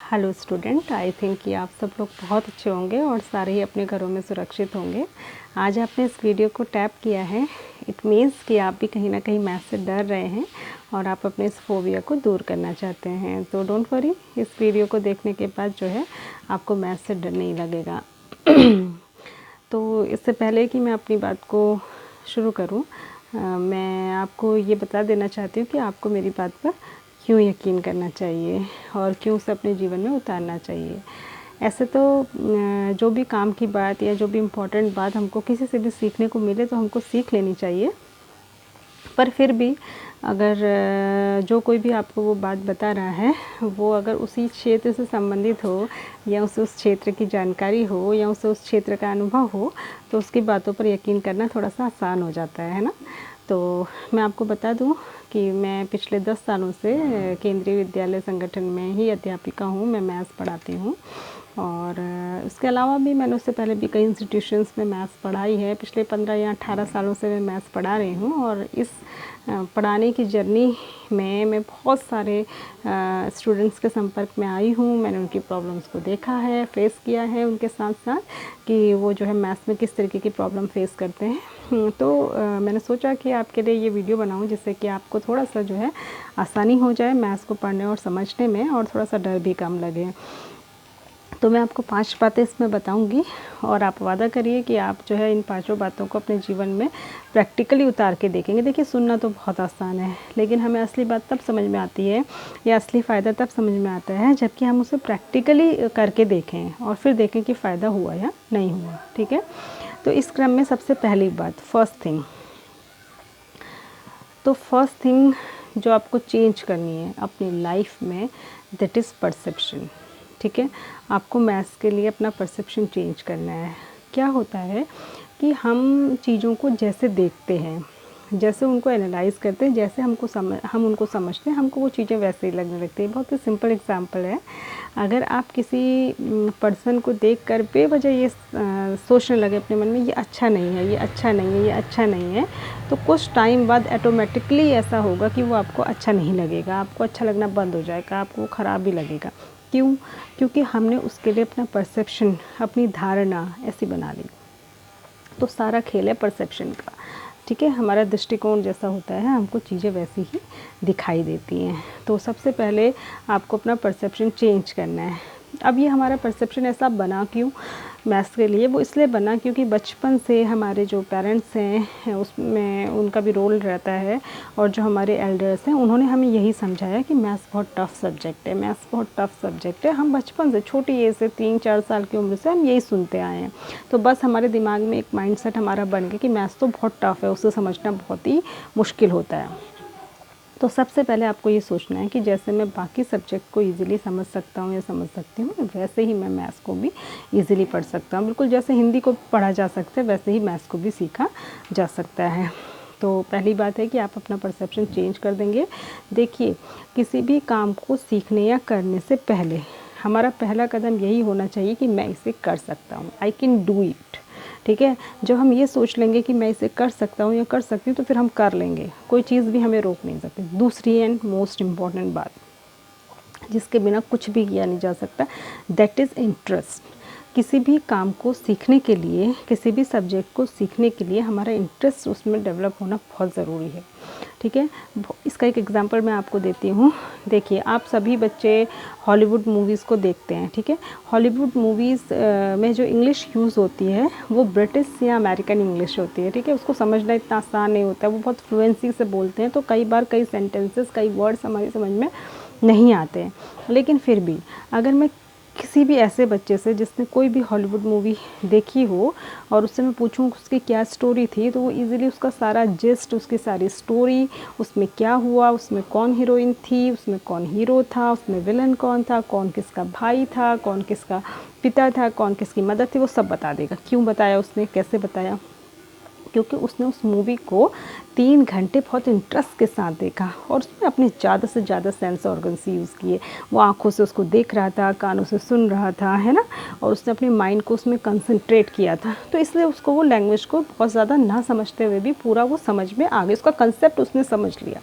Hello student, I think कि आप सब लोग बहुत अच्छे होंगे और सारे ही अपने घरों में सुरक्षित होंगे। आज आपने इस वीडियो को टैप किया है, इट मीन्स कि आप भी कहीं ना कहीं मैथ से डर रहे हैं और आप अपने इस फोबिया को दूर करना चाहते हैं। तो डोंट वरी, इस वीडियो को देखने के बाद जो है आपको मैथ से डर नहीं लगेगा। तो इससे पहले कि मैं अपनी बात को शुरू करूँ, मैं आपको ये बता देना चाहती हूँ कि आपको मेरी बात पर क्यों यकीन करना चाहिए और क्यों उसे अपने जीवन में उतारना चाहिए। ऐसे तो जो भी काम की बात या जो भी इम्पोर्टेंट बात हमको किसी से भी सीखने को मिले तो हमको सीख लेनी चाहिए, पर फिर भी अगर जो कोई भी आपको वो बात बता रहा है वो अगर उसी क्षेत्र से संबंधित हो या उसे उस क्षेत्र की जानकारी हो या उसे उस क्षेत्र का अनुभव हो तो उसकी बातों पर यकीन करना थोड़ा सा आसान हो जाता है ना। तो मैं आपको बता दूं कि मैं पिछले 10 सालों से केंद्रीय विद्यालय संगठन में ही अध्यापिका हूँ। मैं मैथ्स पढ़ाती हूँ और इसके अलावा भी मैंने उससे पहले भी कई इंस्टीट्यूशंस में मैथ्स पढ़ाई है। पिछले 15 या 18 सालों से मैं मैथ्स पढ़ा रही हूँ और इस पढ़ाने की जर्नी में मैं बहुत सारे स्टूडेंट्स के संपर्क में आई हूँ। मैंने उनकी प्रॉब्लम्स को देखा है, फेस किया है उनके साथ साथ कि वो जो है मैथ्स में किस तरीके की प्रॉब्लम फेस करते हैं। तो मैंने सोचा कि आपके लिए ये वीडियो बनाऊँ जिससे कि आपको थोड़ा सा जो है आसानी हो जाए मैथ्स को पढ़ने और समझने में और थोड़ा सा डर भी कम लगे। तो मैं आपको 5 बातें इसमें बताऊंगी और आप वादा करिए कि आप जो है इन 5 बातों को अपने जीवन में प्रैक्टिकली उतार के देखेंगे। देखिए, सुनना तो बहुत आसान है लेकिन हमें असली बात तब समझ में आती है या असली फ़ायदा तब समझ में आता है जबकि हम उसे प्रैक्टिकली करके देखें और फिर देखें कि फ़ायदा हुआ या नहीं हुआ। ठीक है, तो इस क्रम में सबसे पहली बात, फर्स्ट थिंग जो आपको चेंज करनी है अपनी लाइफ में, दैट इज़ परसेप्शन। ठीक है, आपको मैथ्स के लिए अपना परसेप्शन चेंज करना है। क्या होता है कि हम चीज़ों को जैसे देखते हैं, जैसे उनको एनालाइज़ करते हैं, जैसे हम उनको समझते हैं, हमको वो चीज़ें वैसे ही लगने लगती है। बहुत ही सिंपल एग्जांपल है, अगर आप किसी पर्सन को देखकर बेवजह ये सोचने लगे अपने मन में ये अच्छा नहीं है, ये अच्छा नहीं है, ये अच्छा नहीं है, तो कुछ टाइम बाद ऑटोमेटिकली ऐसा होगा कि वो आपको अच्छा नहीं लगेगा, आपको अच्छा लगना बंद हो जाएगा, आपको ख़राब भी लगेगा। क्यों? क्योंकि हमने उसके लिए अपना परसेप्शन, अपनी धारणा ऐसी बना ली। तो सारा खेल है परसेप्शन का। ठीक है, हमारा दृष्टिकोण जैसा होता है हमको चीज़ें वैसी ही दिखाई देती हैं। तो सबसे पहले आपको अपना परसेप्शन चेंज करना है। अब ये हमारा परसेप्शन ऐसा बना क्यों मैथ्स के लिए? वो इसलिए बना क्योंकि बचपन से हमारे जो पेरेंट्स हैं उसमें उनका भी रोल रहता है और जो हमारे एल्डर्स हैं उन्होंने हमें यही समझाया कि मैथ्स बहुत टफ़ सब्जेक्ट है, मैथ्स बहुत टफ़ सब्जेक्ट है। हम बचपन से, छोटी एज से 3-4 साल की उम्र से हम यही सुनते आए हैं। तो बस हमारे दिमाग में एक माइंडसेट हमारा बन गया कि मैथ्स तो बहुत टफ़ है, उसे समझना बहुत ही मुश्किल होता है। तो सबसे पहले आपको ये सोचना है कि जैसे मैं बाकी सब्जेक्ट को इजीली समझ सकता हूँ या समझ सकती हूँ, वैसे ही मैं मैथ्स को भी इजीली पढ़ सकता हूँ। बिल्कुल जैसे हिंदी को पढ़ा जा सकता है वैसे ही मैथ्स को भी सीखा जा सकता है। तो पहली बात है कि आप अपना परसेप्शन चेंज कर देंगे। देखिए, किसी भी काम को सीखने या करने से पहले हमारा पहला कदम यही होना चाहिए कि मैं इसे कर सकता हूँ, आई कैन डू इट। ठीक है, जब हम ये सोच लेंगे कि मैं इसे कर सकता हूँ या कर सकती हूँ तो फिर हम कर लेंगे, कोई चीज़ भी हमें रोक नहीं सकती। दूसरी एंड मोस्ट इम्पॉर्टेंट बात जिसके बिना कुछ भी किया नहीं जा सकता, दैट इज़ इंटरेस्ट। किसी भी काम को सीखने के लिए, किसी भी सब्जेक्ट को सीखने के लिए हमारा इंटरेस्ट उसमें डेवलप होना बहुत ज़रूरी है। ठीक है, इसका एक एग्जांपल मैं आपको देती हूँ। देखिए, आप सभी बच्चे हॉलीवुड मूवीज़ को देखते हैं। ठीक है, हॉलीवुड मूवीज़ में जो इंग्लिश यूज़ होती है वो ब्रिटिश या अमेरिकन इंग्लिश होती है। ठीक है, उसको समझना इतना आसान नहीं होता है, वो बहुत फ्लुएंसी से बोलते हैं तो कई बार कई सेंटेंसेस, कई वर्ड्स हमारी समझ में नहीं आते हैं। लेकिन फिर भी अगर मैं किसी भी ऐसे बच्चे से जिसने कोई भी हॉलीवुड मूवी देखी हो और उससे मैं पूछूं उसकी क्या स्टोरी थी, तो वो इजीली उसका सारा जिस्ट, उसकी सारी स्टोरी, उसमें क्या हुआ, उसमें कौन हीरोइन थी, उसमें कौन हीरो था, उसमें विलन कौन था, कौन किसका भाई था, कौन किसका पिता था, कौन किसकी मदर थी, वो सब बता देगा। क्यों बताया उसने, कैसे बताया? क्योंकि उसने उस मूवी को 3 घंटे बहुत इंटरेस्ट के साथ देखा और उसमें अपने ज़्यादा से ज़्यादा सेंस ऑर्गन्स यूज़ किए। वो आँखों से उसको देख रहा था, कानों से सुन रहा था, है ना, और उसने अपने माइंड को उसमें कंसंट्रेट किया था। तो इसलिए उसको वो लैंग्वेज को बहुत ज़्यादा ना समझते हुए भी पूरा वो समझ में आ गया, उसका कंसेप्ट उसने समझ लिया।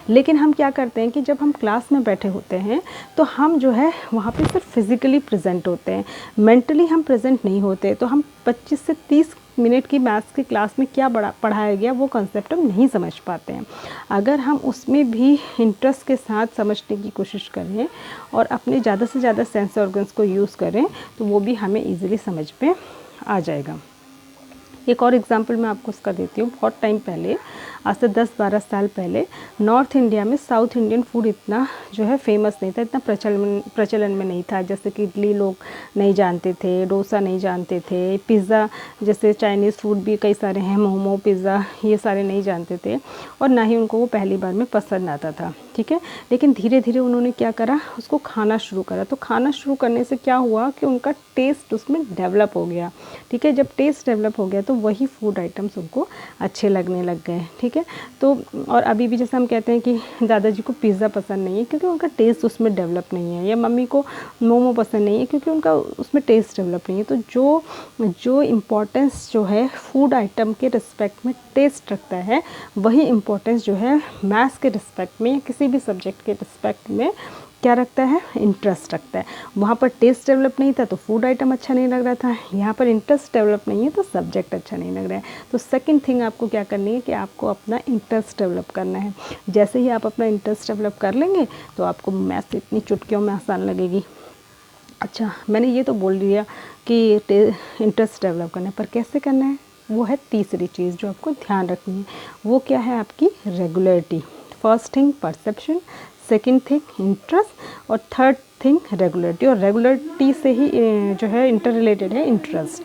लेकिन हम क्या करते हैं कि जब हम क्लास में बैठे होते हैं तो हम जो है वहाँ पे सिर्फ फिज़िकली प्रेजेंट होते हैं, मेंटली हम प्रेजेंट नहीं होते। तो हम 25 से 30 मिनट की मैथ्स की क्लास में क्या पढ़ाया गया वो कंसेप्ट हम नहीं समझ पाते हैं। अगर हम उसमें भी इंटरेस्ट के साथ समझने की कोशिश करें और अपने ज़्यादा से ज़्यादा सेंस ऑर्गन्स को यूज़ करें तो वो भी हमें ईज़िली समझ में आ जाएगा। एक और एग्जांपल मैं आपको उसका देती हूँ। बहुत टाइम पहले, आज से 10-12 साल पहले, नॉर्थ इंडिया में साउथ इंडियन फूड इतना जो है फेमस नहीं था, इतना प्रचलन में नहीं था। जैसे कि इडली लोग नहीं जानते थे, डोसा नहीं जानते थे, पिज़्ज़ा जैसे चाइनीज़ फूड भी कई सारे हैं, मोमो, पिज़्ज़ा, ये सारे नहीं जानते थे और ना ही उनको वो पहली बार में पसंद आता था, ठीक है। लेकिन धीरे धीरे उन्होंने क्या करा, उसको खाना शुरू करा। तो खाना शुरू करने से क्या हुआ कि उनका टेस्ट उसमें डेवलप हो गया, ठीक है। जब टेस्ट डेवलप हो गया तो वही फूड आइटम्स उनको अच्छे लगने लग गए, ठीक है। तो और अभी भी जैसे हम कहते हैं कि दादाजी को पिज़्ज़ा पसंद नहीं है क्योंकि उनका टेस्ट उसमें डेवलप नहीं है, या मम्मी को मोमो पसंद नहीं है क्योंकि उनका उसमें टेस्ट डेवलप नहीं है। तो जो इम्पोर्टेंस जो है फूड आइटम के रिस्पेक्ट में टेस्ट रखता है, वही इम्पोर्टेंस जो है मैथ्स के रिस्पेक्ट में या किसी भी सब्जेक्ट के रिस्पेक्ट में क्या रखता है, इंटरेस्ट रखता है। वहाँ पर टेस्ट डेवलप नहीं था तो फूड आइटम अच्छा नहीं लग रहा था, यहाँ पर इंटरेस्ट डेवलप नहीं है तो सब्जेक्ट अच्छा नहीं लग रहा है। तो सेकंड थिंग आपको क्या करनी है कि आपको अपना इंटरेस्ट डेवलप करना है। जैसे ही आप अपना इंटरेस्ट डेवलप कर लेंगे तो आपको मैथ्स इतनी चुटकियों में आसान लगेगी। अच्छा, मैंने ये तो बोल दिया कि इंटरेस्ट डेवलप करना है, पर कैसे करना है वो है तीसरी चीज़ जो आपको ध्यान रखनी है। वो क्या है, आपकी regularity. First thing perception, second thing interest और थर्ड थिंग रेगुलरिटी। और रेगुलरिटी से ही जो है इंटर रिलेटेड है इंटरेस्ट।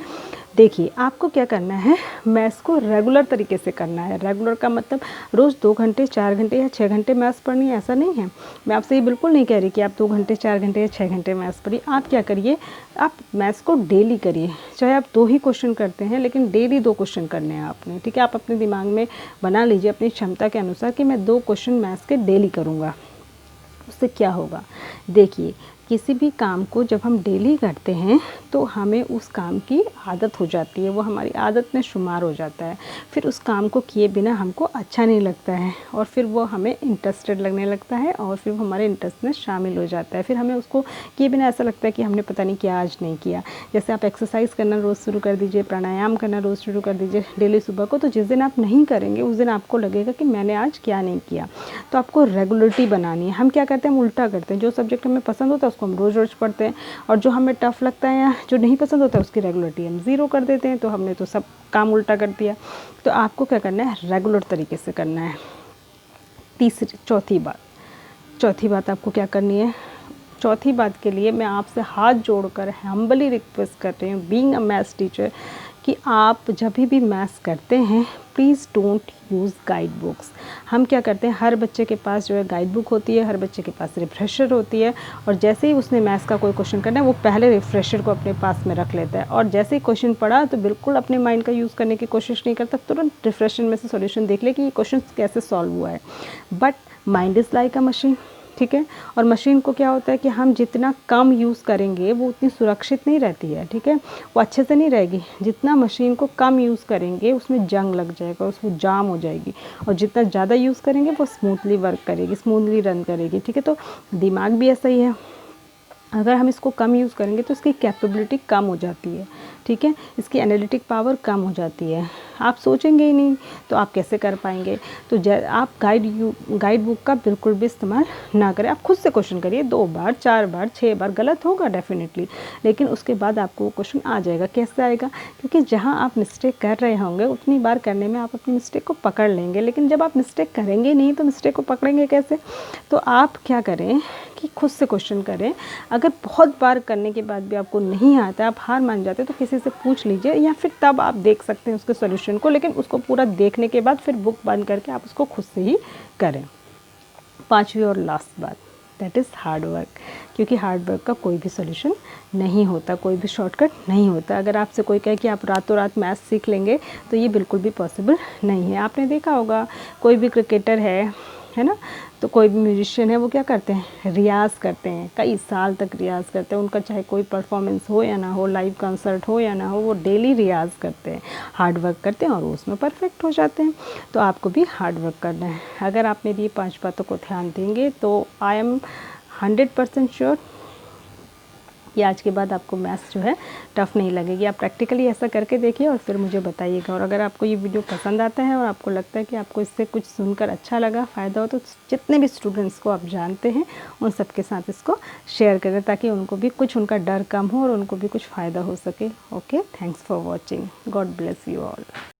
देखिए, आपको क्या करना है, मैथ्स को रेगुलर तरीके से करना है। रेगुलर का मतलब रोज़ 2 घंटे 4 घंटे या 6 घंटे मैथ्स पढ़नी है, ऐसा नहीं है। मैं आपसे ये बिल्कुल नहीं कह रही कि आप 2 घंटे 4 घंटे या 6 घंटे मैथ्स पढ़िए। आप क्या करिए, आप मैथ्स को डेली करिए। चाहे आप 2 ही क्वेश्चन करते हैं लेकिन डेली 2 क्वेश्चन करने हैं आपने, ठीक है। आप अपने दिमाग में बना लीजिए अपनी क्षमता के अनुसार कि मैं 2 क्वेश्चन मैथ्स के डेली करूँगा। उससे क्या होगा, देखिए, किसी भी काम को जब हम डेली करते हैं तो हमें उस काम की आदत हो जाती है, वो हमारी आदत में शुमार हो जाता है। फिर उस काम को किए बिना हमको अच्छा नहीं लगता है और फिर वो हमें इंटरेस्टेड लगने लगता है और फिर वो हमारे इंटरेस्ट में शामिल हो जाता है। फिर हमें उसको किए बिना ऐसा लगता है कि हमने पता नहीं क्या आज नहीं किया। जैसे आप एक्सरसाइज करना रोज़ शुरू कर दीजिए, प्राणायाम करना रोज़ शुरू कर दीजिए डेली सुबह को, तो जिस दिन आप नहीं करेंगे उस दिन आपको लगेगा कि मैंने आज क्या नहीं किया। तो आपको रेगुलरिटी बनानी है। हम क्या करते हैं, हम उल्टा करते हैं। जो सब्जेक्ट हमें पसंद होता है उसको हम रोज़ रोज़ पढ़ते हैं और जो हमें टफ़ लगता है या जो नहीं पसंद होता है उसकी रेगुलरिटी हम 0 कर देते हैं। तो हमने तो सब काम उल्टा कर दिया। तो आपको क्या करना है, रेगुलर तरीके से करना है। चौथी बात आपको क्या करनी है, चौथी बात के लिए मैं आपसे हाथ जोड़कर हम्बली रिक्वेस्ट कर रही हूँ, बीइंग अ मैथ्स टीचर, कि आप जब भी मैथ्स करते हैं please don't use guide books. हम क्या करते हैं, हर बच्चे के पास जो है गाइड बुक होती है, हर बच्चे के पास रिफ्रेशर होती है और जैसे ही उसने मैथ्स का कोई क्वेश्चन करना है वो पहले रिफ्रेशर को अपने पास में रख लेता है और जैसे ही क्वेश्चन पढ़ा तो बिल्कुल अपने माइंड का यूज़ करने की कोशिश नहीं करता, तुरंत रिफ्रेशर में से सॉल्यूशन देख ले कि ये क्वेश्चन कैसे सॉल्व हुआ है। But mind is like a machine, ठीक है। और मशीन को क्या होता है कि हम जितना कम यूज़ करेंगे वो उतनी सुरक्षित नहीं रहती है, ठीक है। वो अच्छे से नहीं रहेगी। जितना मशीन को कम यूज़ करेंगे उसमें जंग लग जाएगा, उसमें जाम हो जाएगी और जितना ज़्यादा यूज़ करेंगे वो स्मूथली वर्क करेगी, स्मूथली रन करेगी, ठीक है। तो दिमाग भी ऐसा ही है, अगर हम इसको कम यूज़ करेंगे तो इसकी कैपेबिलिटी कम हो जाती है, ठीक है। इसकी एनालिटिक पावर कम हो जाती है। आप सोचेंगे ही नहीं तो आप कैसे कर पाएंगे। तो आप गाइड बुक का बिल्कुल भी इस्तेमाल ना करें। आप खुद से क्वेश्चन करिए 2 बार 4 बार 6 बार, गलत होगा डेफिनेटली, लेकिन उसके बाद आपको वो क्वेश्चन आ जाएगा। कैसे आएगा, क्योंकि जहाँ आप मिस्टेक कर रहे होंगे उतनी बार करने में आप अपनी मिस्टेक को पकड़ लेंगे, लेकिन जब आप मिस्टेक करेंगे नहीं तो मिस्टेक को पकड़ेंगे कैसे। तो आप क्या करें कि खुद से क्वेश्चन करें। अगर बहुत बार करने के बाद भी आपको नहीं आता, आप हार मान जाते तो किसी से पूछ लीजिए या फिर तब आप देख सकते हैं उसके सॉल्यूशन को, लेकिन उसको पूरा देखने के बाद फिर बुक बंद करके आप उसको खुद से ही करें। 5वीं और लास्ट बात, दैट इज़ हार्ड वर्क। क्योंकि हार्ड वर्क का कोई भी सोल्यूशन नहीं होता, कोई भी शॉर्टकट नहीं होता। अगर आपसे कोई कहे कि आप रातों रात मैथ्स सीख लेंगे तो ये बिल्कुल भी पॉसिबल नहीं है। आपने देखा होगा कोई भी क्रिकेटर है ना, तो कोई भी म्यूजिशियन है, वो क्या करते हैं, रियाज़ करते हैं, कई साल तक रियाज़ करते हैं। उनका चाहे कोई परफॉर्मेंस हो या ना हो, लाइव कंसर्ट हो या ना हो, वो डेली रियाज़ करते हैं, हार्ड वर्क करते हैं और उसमें परफेक्ट हो जाते हैं। तो आपको भी हार्ड वर्क करना है। अगर आप मेरी ये 5 बातों को ध्यान देंगे तो आई एम 100% श्योर कि आज के बाद आपको मैथ्स जो है टफ़ नहीं लगेगी। आप प्रैक्टिकली ऐसा करके देखिए और फिर मुझे बताइएगा। और अगर आपको ये वीडियो पसंद आता है और आपको लगता है कि आपको इससे कुछ सुनकर अच्छा लगा, फ़ायदा हो, तो जितने भी स्टूडेंट्स को आप जानते हैं उन सबके साथ इसको शेयर करें, ताकि उनको भी कुछ, उनका डर कम हो और उनको भी कुछ फ़ायदा हो सके। Okay, thanks for watching. God bless you all.